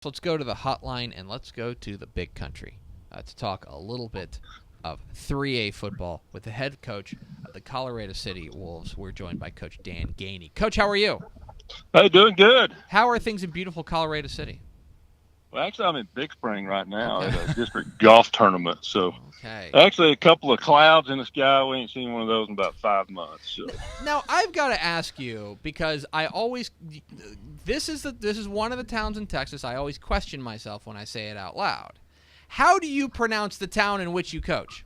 Let's go to the hotline and let's go to the big country to talk a little bit of 3A football with the head coach of the Colorado City Wolves. We're joined by Coach Dan Gainey. Coach, how are you? Hey, doing good. How are things in beautiful Colorado City? Well, actually, I'm in Big Spring right now Okay. at a district golf tournament. So, Okay. actually, a couple of clouds in the sky. We ain't seen one of those in about 5 months. So, Now I've got to ask you because this is one of the towns in Texas I always question myself when I say it out loud. How do you pronounce the town in which you coach?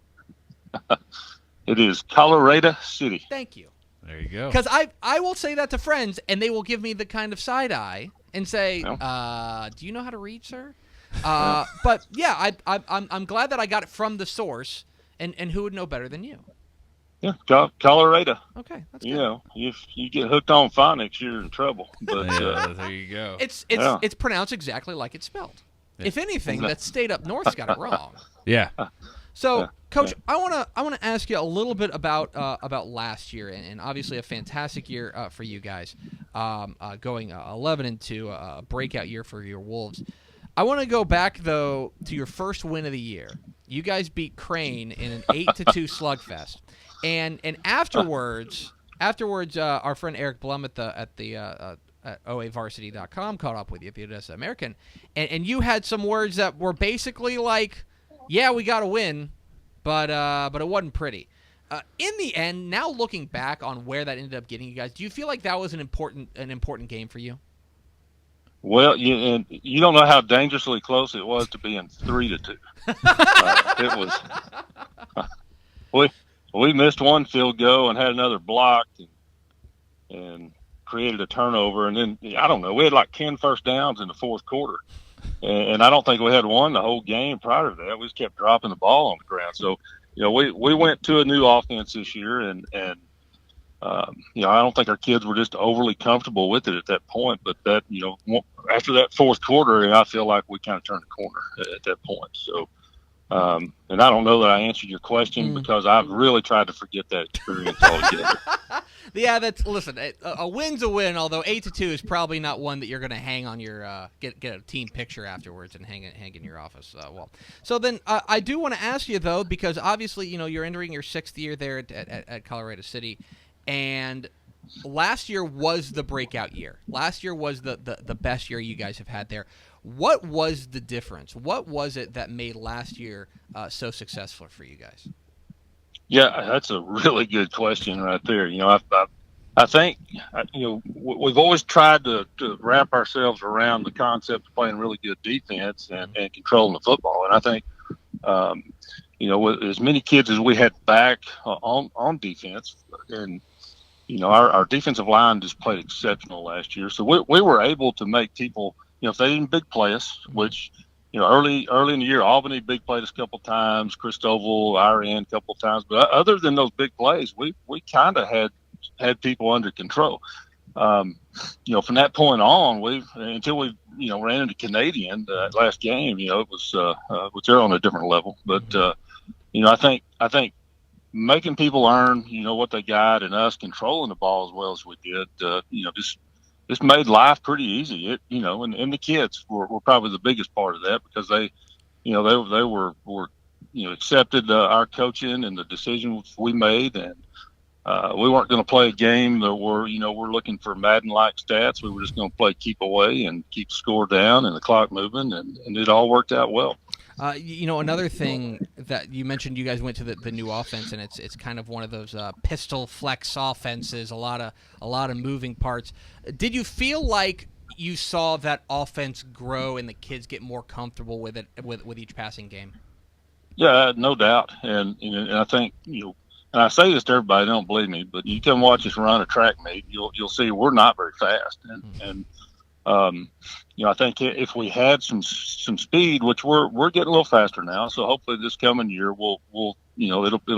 it is Colorado City. Thank you. There you go. Because I will say that to friends, and they will give me the kind of side eye and say, "Do you know how to read, sir?" But yeah, I'm glad that I got it from the source, and who would know better than you? Yeah, Colorado. Okay, that's You good. know, if you get hooked on phonics, you're in trouble. But Yeah, there you go. It's pronounced exactly like it's spelled. Yeah. If anything, that state up north's got it wrong. Yeah. So, Yeah, Coach, I wanna ask you a little bit about last year, and obviously a fantastic year for you guys, going 11-2, a breakout year for your Wolves. I want to go back though to your first win of the year. You guys beat Crane in an 8-2 slugfest, and afterwards, our friend Eric Blum at OAVarsity.com caught up with you at the Odessa American, and you had some words that were basically like, yeah, we got to win, but it wasn't pretty. In the end, now looking back on where that ended up getting you guys, do you feel like that was an important game for you? well, and you don't know how dangerously close it was to being 3-2. It was. We we missed one field goal and had another blocked and created a turnover, and then I don't know. We had like 10 first downs in the fourth quarter. And I don't think we had won the whole game prior to that. We just kept dropping the ball on the ground. So, we went to a new offense this year, and I don't think our kids were just overly comfortable with it at that point. But that, after that fourth quarter, I feel like we kind of turned the corner at that point. So, and I don't know that I answered your question because I've really tried to forget that experience altogether. Yeah, listen. A win's a win. Although 8-2 is probably not one that you're going to hang on your get a team picture afterwards and hang in your office. So then I do want to ask you though, because obviously you're entering your 6th year there at Colorado City, and last year was the breakout year. Last year was the best year you guys have had there. What was the difference? What was it that made last year so successful for you guys? Yeah, that's a really good question right there. I think we've always tried to wrap ourselves around the concept of playing really good defense and controlling the football. And I think with as many kids as we had back on defense, and our defensive line just played exceptional last year. So we were able to make people, if they didn't big play us, which early in the year, Albany big played us a couple times, Christoval, our end a couple times. But other than those big plays, we kind of had people under control. From that point on, until we ran into Canadian last game, it was they're on a different level. But I think making people earn what they got, and us controlling the ball as well as we did, just made life pretty easy. And the kids were probably the biggest part of that because they were accepted our coaching and the decisions we made, and we weren't going to play a game that we're looking for Madden-like stats. We were just going to play keep away and keep the score down and the clock moving, and it all worked out well. Another thing that you mentioned, you guys went to the new offense, and it's kind of one of those pistol flex offenses. A lot of moving parts. Did you feel like you saw that offense grow and the kids get more comfortable with it with each passing game? Yeah, no doubt. And I think and I say this to everybody, they don't believe me, but you come watch us run a track meet, you'll see we're not very fast, and I think if we had some speed, which we're getting a little faster now, so hopefully this coming year it'll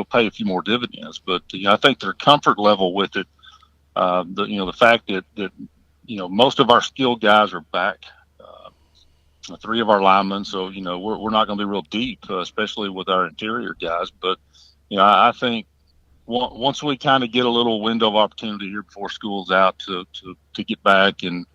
pay a few more dividends. But I think their comfort level with it, the fact that most of our skilled guys are back, 3 of our linemen, so we're not going to be real deep, especially with our interior guys. But I think once we kind of get a little window of opportunity here before school's out to get back and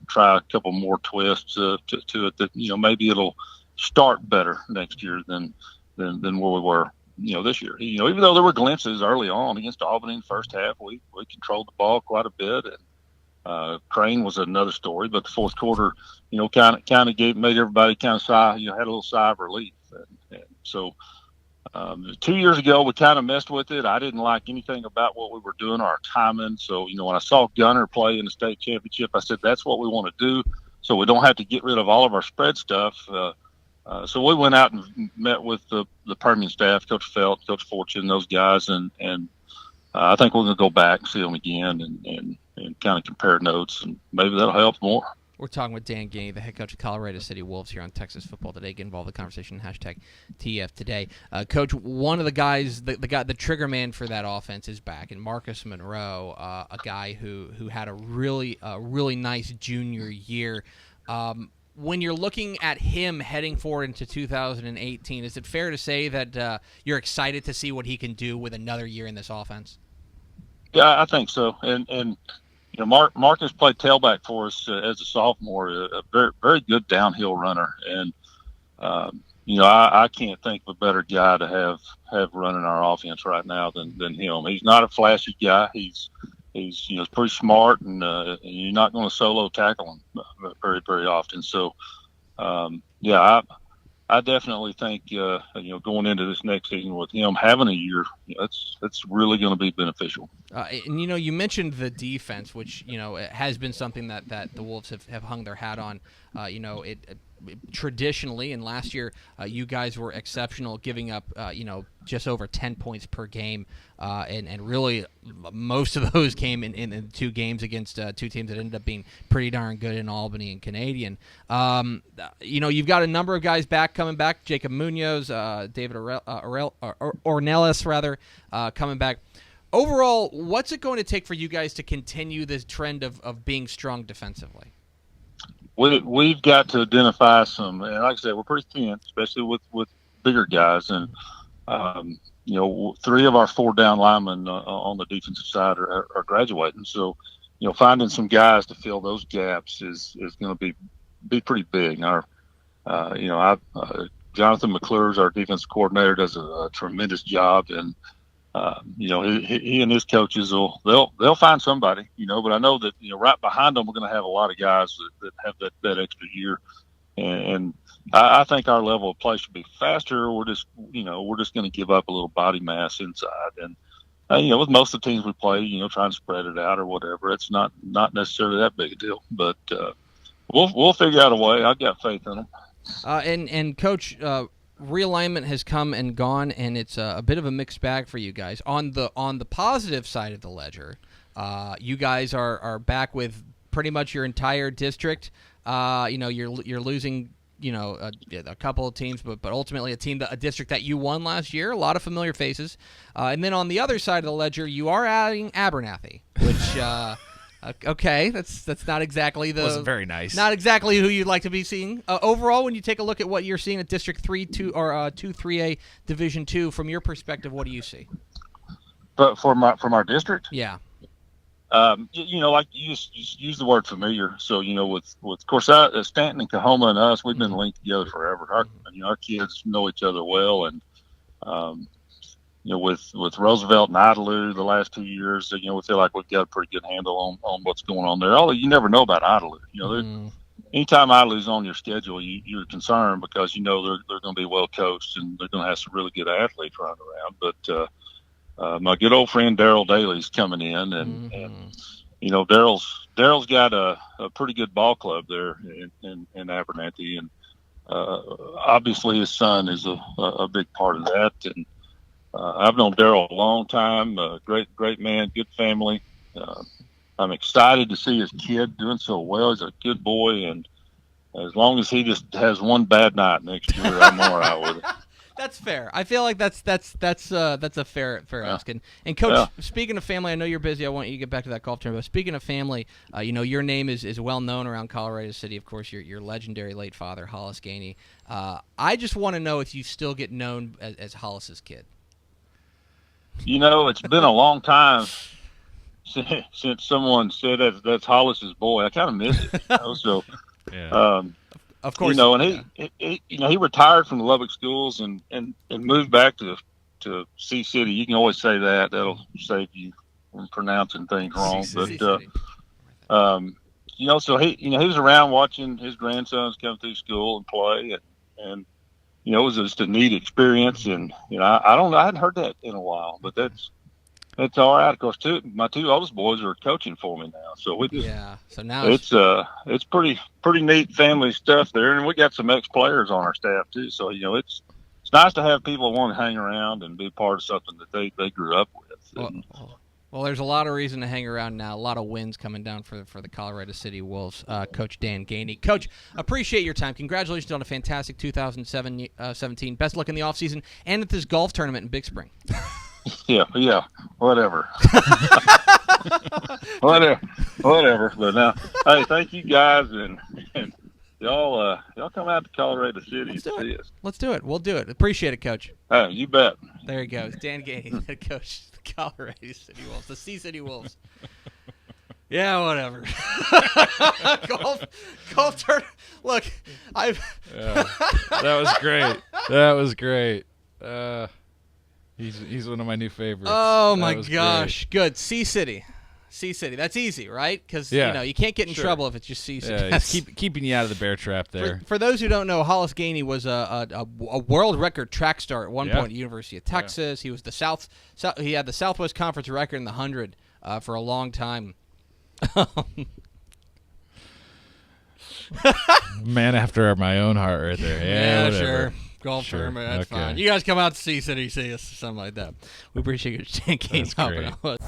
try a couple more twists to it, that maybe it'll start better next year than where we were this year. Even though there were glimpses early on against Albany in the first half, we controlled the ball quite a bit, and Crane was another story. But the fourth quarter, kind of made everybody kind of sigh, had a little sigh of relief, and so. 2 years ago, we kind of messed with it. I didn't like anything about what we were doing, our timing. So, when I saw Gunter play in the state championship, I said, that's what we want to do, so we don't have to get rid of all of our spread stuff. So we went out and met with the Permian staff, Coach Felt, Coach Fortune, those guys, and I think we're going to go back and see them again and kind of compare notes, and maybe that'll help more. We're talking with Dan Gainey, the head coach of Colorado City Wolves, here on Texas Football Today. Get involved in the conversation, #TF Today. Coach, one of the guys, the trigger man for that offense is back, and Marcus Monroe, a guy who had a really nice junior year. When you're looking at him heading forward into 2018, is it fair to say that you're excited to see what he can do with another year in this offense? Yeah, I think so, and. Marcus played tailback for us as a sophomore, a very, very good downhill runner. And, I can't think of a better guy to have running our offense right now than him. He's not a flashy guy. He's pretty smart, and you're not going to solo tackle him very, very often. So, I definitely think, going into this next season with him having a year, that's really going to be beneficial. And you mentioned the defense, which it has been something that the Wolves have hung their hat on. It traditionally, and last year you guys were exceptional, giving up just over 10 points per game, and really most of those came in 2 games against 2 teams that ended up being pretty darn good in Albany and Canadian. You've got a number of guys coming back, Jacob Munoz, David Ornelas rather, coming back. Overall, what's it going to take for you guys to continue this trend of being strong defensively? We've got to identify some, and like I said, we're pretty thin, especially with bigger guys. And, 3 of our 4 down linemen on the defensive side are graduating. So, finding some guys to fill those gaps is going to be pretty big. Jonathan McClure's our defensive coordinator, does a tremendous job, and he and his coaches they'll find somebody, but I know that, right behind them, we're going to have a lot of guys that have that extra year. And I think our level of play should be faster. We're just going to give up a little body mass inside. And, with most of the teams we play, trying to spread it out or whatever, it's not necessarily that big a deal, but, we'll figure out a way. I've got faith in them. And Coach, Realignment has come and gone, and it's a bit of a mixed bag for you guys. On the positive side of the ledger, you guys are back with pretty much your entire district. You're losing a couple of teams, but ultimately a district that you won last year. A lot of familiar faces, and then on the other side of the ledger, you are adding Abernathy, which. Okay, that's not exactly wasn't very nice. Not exactly who you'd like to be seeing. Overall, when you take a look at what you're seeing at District 3, 2, or 2-3A Division 2, from your perspective, what do you see? But from our district, yeah. Like you just use the word familiar. So with of course Stanton and Kahoma and us, we've been linked together forever. Our kids know each other well, and with Roosevelt and Idalou the last 2 years, we feel like we've got a pretty good handle on what's going on there. Although you never know about Idalou. Anytime Idalou's on your schedule, you're concerned because they're going to be well coached and they're going to have some really good athletes running around. But my good old friend Daryl Daly's coming in, and Daryl's got a pretty good ball club there in Abernathy, and obviously his son is a big part of that. And I've known Daryl a long time, great man, good family. I'm excited to see his kid doing so well. He's a good boy, and as long as he just has one bad night next year, I'm all right with it. That's fair. I feel like that's a fair ask. And Coach, speaking of family, I know you're busy. I want you to get back to that golf tournament. But speaking of family, your name is well known around Colorado City. Of course, your legendary late father, Hollis Gainey. I just want to know if you still get known as Hollis's kid. It's been a long time since someone said that's Hollis's boy. I kind of miss it. So, Yeah. Of course. And he retired from the Lubbock schools and moved back to Sea City. You can always say that. That'll save you from pronouncing things wrong. Sea But City. so he was around watching his grandsons come through school and play, and it was just a neat experience. And I hadn't heard that in a while, but that's all right. Of course, my two oldest boys are coaching for me now, so we just So now it's pretty neat family stuff there, and we got some ex-players on our staff too. So it's nice to have people want to hang around and be part of something that they grew up with. Well, there's a lot of reason to hang around now. A lot of wins coming down for the Colorado City Wolves. Coach Dan Gainey. Coach, appreciate your time. Congratulations on a fantastic 2017. Best luck in the offseason and at this golf tournament in Big Spring. Yeah, whatever. whatever. But now, hey, thank you guys, and y'all come out to Colorado City and see us. Let's do it. We'll do it. Appreciate it, Coach. Hey, you bet. There he goes. Dan Gainey, head coach of the Colorado City Wolves, the Sea City Wolves. Yeah, whatever. golf turn. Look, that was great. That was great. He's one of my new favorites. Oh my gosh, good. Sea City. That's easy, right? Because you can't get in trouble if it's just Sea City. Yeah, keeping you out of the bear trap there. For those who don't know, Hollis Gainey was a world record track star at one point at the University of Texas. He was he had the Southwest Conference record in the 100 for a long time. Man after my own heart right there. Yeah, sure. Golf tournament, that's fine. You guys come out to Sea City, see us, something like that. We appreciate you taking helping out.